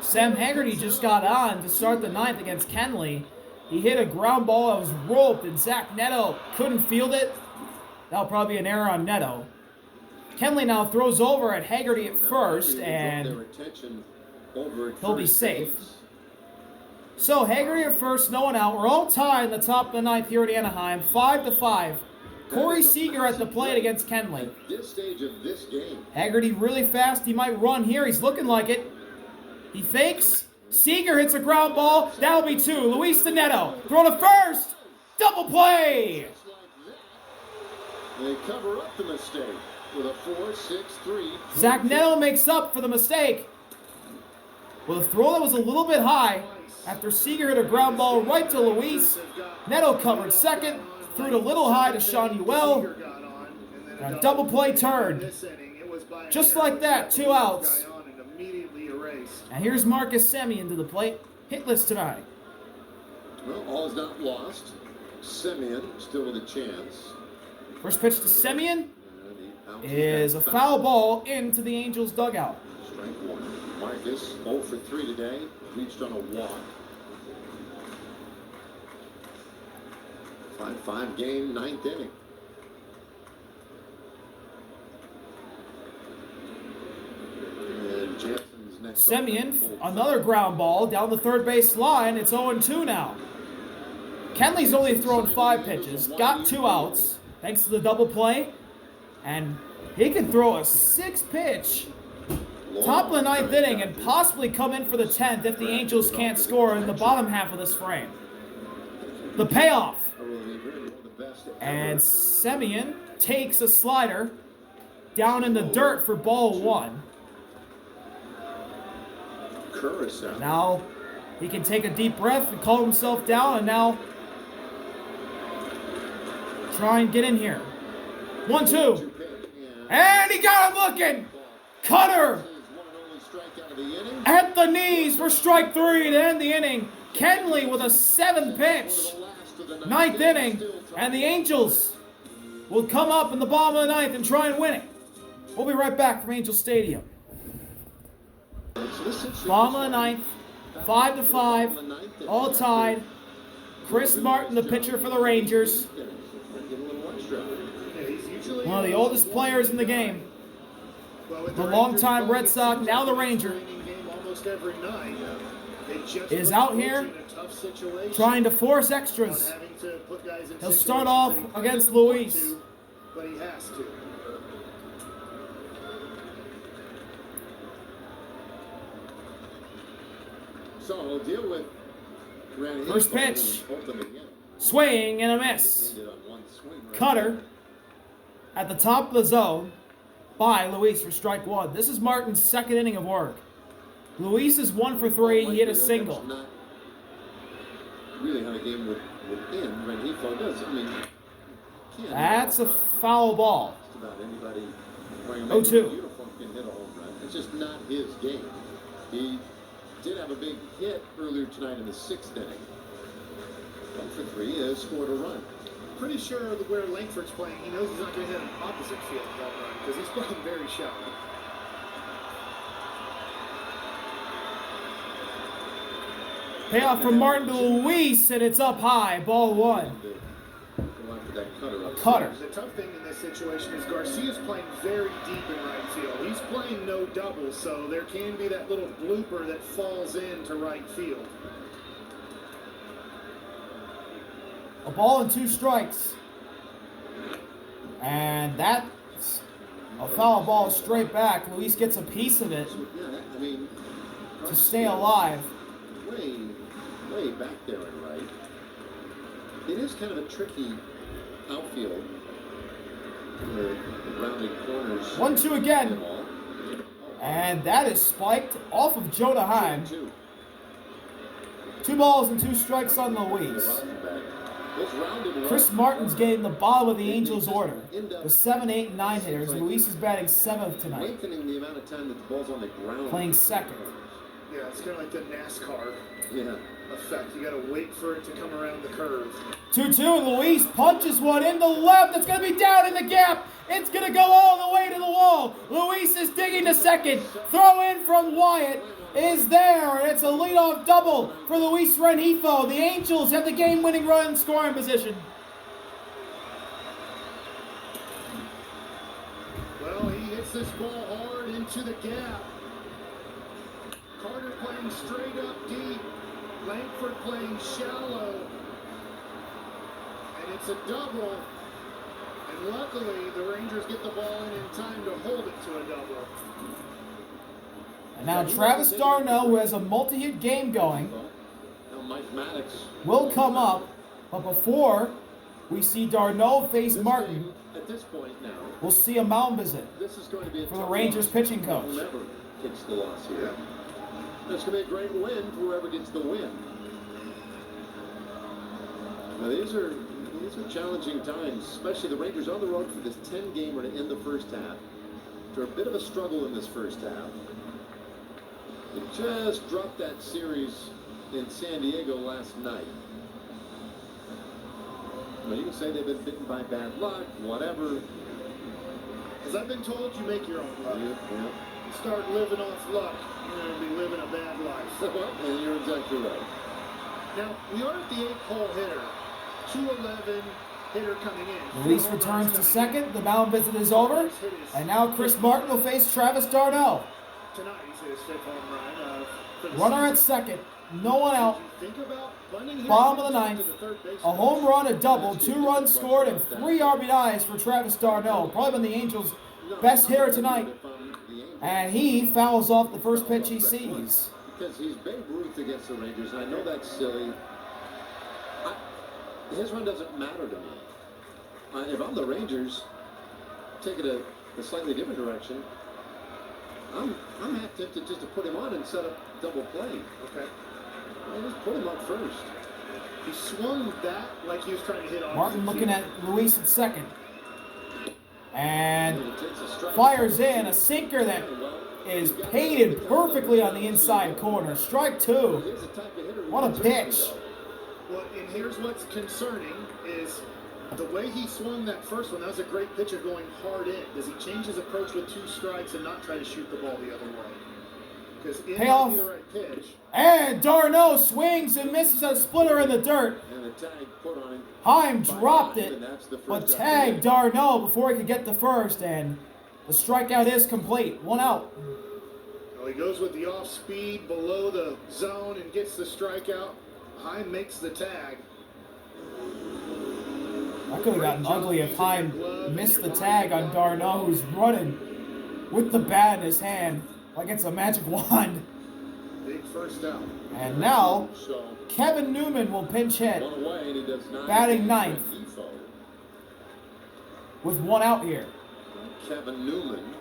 Sam Haggerty just got on to start the ninth against Kenley. He hit a ground ball that was roped, and Zach Neto couldn't field it. That'll probably be an error on Neto. Kenley now throws over at Haggerty at first, and he'll be safe. So Haggerty at first, no one out. We're all tied in the top of the ninth here at Anaheim, 5-5. Corey Seager at the plate against Kenley. Haggerty really fast. He might run here. He's looking like it. He fakes. Seager hits a ground ball. That'll be two. Luis to Neto. Throw to first. Double play. They cover up the mistake with a 4-6-3. Zach Neto makes up for the mistake with a throw that was a little bit high after Seager hit a ground ball right to Luis. Neto covered second. Threw it a little high to Schanuel. And a double play turned. Just like that, 2 outs. And here's Marcus Semien to the plate. Hitless tonight. Well, all is not lost. Semien still with a chance. First pitch to Semien is a foul ball into the Angels dugout. Strike one. Marcus 0 for 3 today. Reached on a walk. 5-5 game, 9th inning. And Jansen's next. Semien, another ground ball down the third base line. It's 0-2 now. Kenley's only thrown 5 pitches, got 2 outs thanks to the double play, and he can throw a 6-pitch top of the 9th inning and possibly come in for the 10th if the Angels can't score in the bottom half of this frame. The payoff. And Semien takes a slider down in the dirt for ball 1. Now he can take a deep breath and calm himself down, and now try and get in here. 1-2. And he got him looking. Cutter at the knees for strike 3 to end the inning. Kenley with a 7th pitch. 9th inning. And the Angels will come up in the bottom of the 9th and try and win it. We'll be right back from Angel Stadium. Bottom of the 9th. 5-5. All tied. Chris Martin, the pitcher for the Rangers. One of the oldest players in the game. The longtime Red Sox, now the Ranger, is out here trying to force extras. He'll start off against Luis. But he has to. So he'll deal with first pitch. Swing and a miss. Cutter at the top of the zone by Luis for strike 1. This is Martin's 2nd inning of work. Luis is 1 for 3. He hit a single. Not really how the game would end when he does. I mean, that's a foul ball. Just about anybody wearing a 0-2. uniform can hit a home run. It's just not his game. He did have a big hit earlier tonight in the 6th inning. 1 for 3 has scored a run. Pretty sure where Langford's playing, he knows he's not going to hit an opposite field home run because he's playing very shallow. Payoff from Martin to Luis, and it's up high. Ball 1. A cutter. The tough thing in this situation is Garcia's playing very deep in right field. He's playing no double, so there can be that little blooper that falls into right field. A ball and 2 strikes. And that's a foul ball straight back. Luis gets a piece of it to stay alive. Way back there in right. It is kind of a tricky outfield. The rounded corners. 1-2 again. And that is spiked off of Jonah Heim. 2 balls and 2 strikes on Luis. Chris Martin's getting the bottom of the Angels' order. The 7, 8, 9 hitters. Luis is batting 7th tonight. Playing 2nd. Yeah, it's kind of like the NASCAR. Yeah. effect. You got to wait for it to come around the curve. 2-2. Luis punches one in the left. It's going to be down in the gap. It's going to go all the way to the wall. Luis is digging to second. Throw in from Wyatt is there. And it's a leadoff double for Luis Rengifo. The Angels have the game-winning run in scoring position. Well, he hits this ball hard into the gap. Carter playing straight up deep. Langford playing shallow. And it's a double. And luckily, the Rangers get the ball in time to hold it to a double. And now Travis d'Arnaud, who has a multi-hit game going, will come up. But before we see d'Arnaud face Martin, At this point now, we'll see a mound visit this is going to be a for the tough Rangers loss. pitching coach. Whoever gets the loss here. It's going to be a great win for whoever gets the win. Now these are challenging times, especially the Rangers on the road for this 10-gamer to end the first half. After a bit of a struggle in this first half. They just dropped that series in San Diego last night. Well, you can say they've been bitten by bad luck, whatever. As I've been told, you make your own luck. Yeah. You start living off luck, you're going to be living a bad life. Well, and you're exactly right. Now, we are at the 8th-hole hitter. 211 hitter coming in. Luis returns to second. The mound visit is over. And now Chris Martin will face Travis d'Arnaud. Tonight, he's hit his 5th home run. For the Runner at season. second. No one out. Think about bunting him Bottom of the to ninth. third baseman. A home run, a double, 2 runs scored, and 3 RBIs for Travis d'Arnaud. Probably been the Angels' best hitter tonight. And he fouls off the first pitch he sees. Because he's Babe Ruth against the Rangers, and I know that's silly. His run doesn't matter to me. If I'm the Rangers, take it a slightly different direction. I'm half tempted just to put him on and set up double play. Okay. I just put him up first. He swung that like he was trying to hit off. Martin looking at Luis at second. And He takes a strike. fires in a sinker that is painted perfectly on the inside corner. Strike 2. Here's the type of hitter who What a gets pitch. though. Well, and here's what's concerning is the way he swung that first one. That was a great pitcher going hard in. Does he change his approach with 2 strikes and not try to shoot the ball the other way? Because in Payoff. might be the right pitch. And d'Arnaud swings and misses a splitter in the dirt. And the tag put on him. Heim dropped it, And that's the but first tagged d'Arnaud before he could get to first, and the strikeout is complete. 1 out. Well, he goes with the off speed below the zone and gets the strikeout. Heim makes the tag. That could have gotten ugly if Heim missed the tag on d'Arnaud, who's running with the bat in his hand like it's a magic wand. Big first out. And now, So, Kevin Newman will pinch hit one away, and he does not. Batting ninth. with 1 out here. Kevin Newman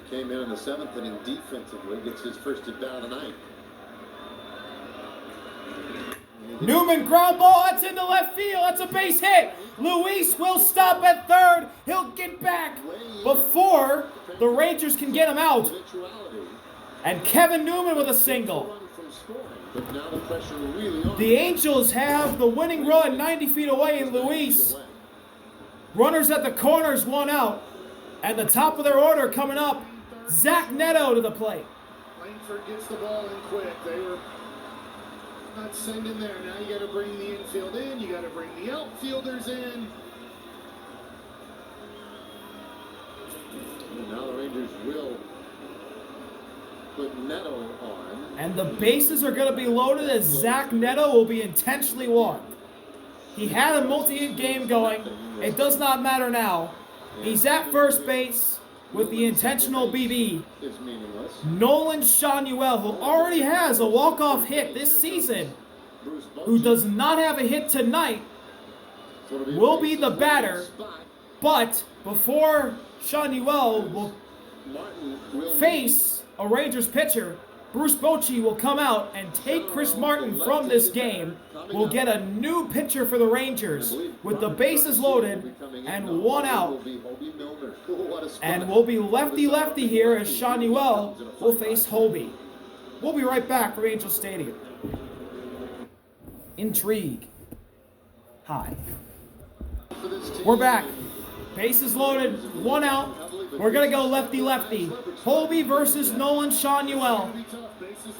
came in the 7th inning defensively, gets his first at bat tonight. Newman ground ball, that's into left field, that's a base hit. Luis will stop at third. He'll get back before the Rangers can get him out. And Kevin Newman with a single. But now the pressure really on. The Angels have the winning run 90 feet away in Luis. Runners at the corners, 1 out. And the top of their order coming up, Zach Neto to the plate. Langford gets the ball in quick. They were not sending there. Now you got to bring the infield in. You got to bring the outfielders in. And now the Rangers will put Neto on. And the bases are going to be loaded as Zach Neto will be intentionally walked. He had a multi-hit game going. It does not matter now. He's at first base with the intentional BB. Is meaningless. Nolan Schanuel, who already has a walk-off hit this season, who does not have a hit tonight, will be the batter. But before Schanuel will face a Rangers pitcher, Bruce Bochy will come out and take Chris Martin from this game. We'll get a new pitcher for the Rangers with the bases loaded and 1 out. And we'll be lefty-lefty here as Schanuel will face Hobie. We'll be right back from Angel Stadium. intrigue high. For this team, We're back. Bases loaded, 1 out. We're going to go lefty-lefty. Holby versus Nolan Schanuel.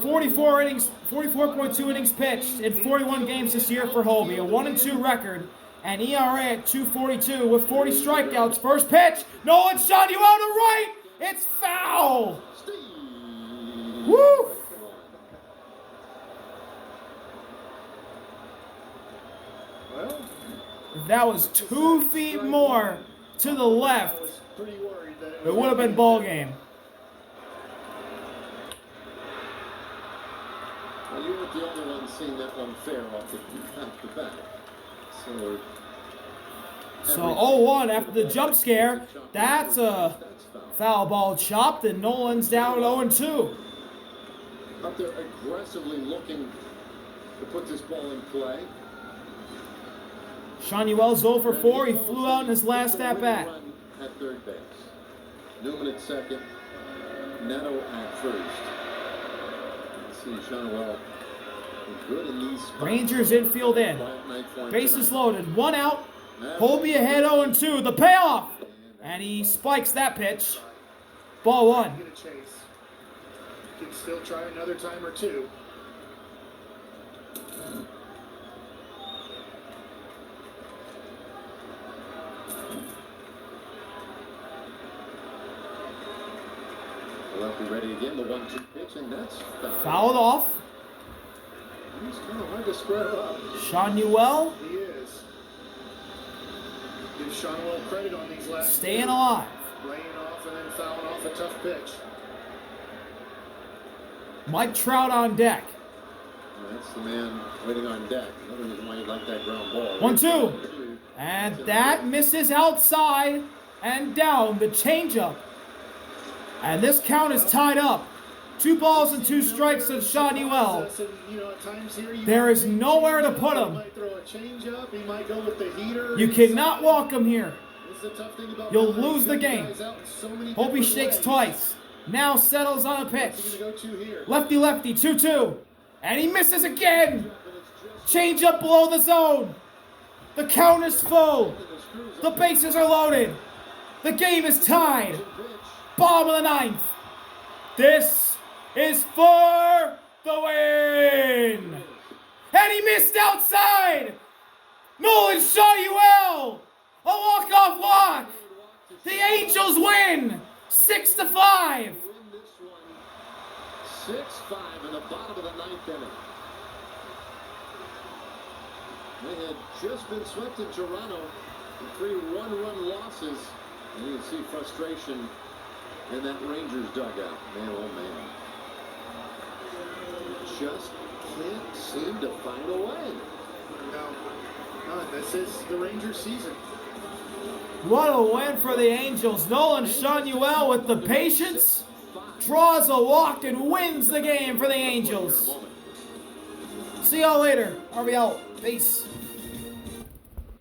44.2 innings pitched in 41 games this year for Holby. A 1-2 record. And ERA at 2.42 with 40 strikeouts. First pitch, Nolan Schanuel to right. It's foul. Woo! Well, That was 2 feet more to the left. I was pretty worried that It would have been ball game. Well, you weren't the only one seeing that one fair off the bat. So 0-1 after the jump scare. That's a foul ball chopped, and Nolan's down 0-2. Up there aggressively looking to put this ball in play. Schanuel's 0 for 4. He flew out in his last at bat. At third base. Newman at second. Neto at first. Let's see, Schanuel good in these spots. Rangers infield in. Bases loaded. 1 out. Holby ahead 0-2. The payoff. And he spikes that pitch. Ball 1. get a chase. Can still try another time or two. Lefty ready again. The 1-2 pitch, and that's foul. Fouled off. He's kind of hard to square up. Schanuel He is. Give Schanuel credit on these last staying two. alive. Laying off and then fouling off a tough pitch. Mike Trout on deck. That's the man waiting on deck. Another reason why you like that ground ball. 1-2. And that misses outside and down the changeup. And this count is tied up. 2 balls and 2 strikes to Schanuel. There is nowhere to put him. You cannot walk him here. You'll lose the game. Holby shakes twice. Now settles on a pitch. Lefty-lefty, 2-2. And he misses again. Change up below the zone. The count is full. The bases are loaded. The game is tied. Bottom of the 9th. This is for the win. And he missed outside. Nolan Schanuel. A walk-off walk. The Angels win 6-5. 6-5 in the bottom of the 9th inning. They had just been swept in Toronto in 3 one-run losses. And you can see frustration in that Rangers dugout. Man, oh man. Just can't seem to find a way. No, this is the Rangers season. What a win for the Angels. Nolan Schanuel with the patience draws a walk and wins the game for the Angels. See y'all later. RV out. Peace.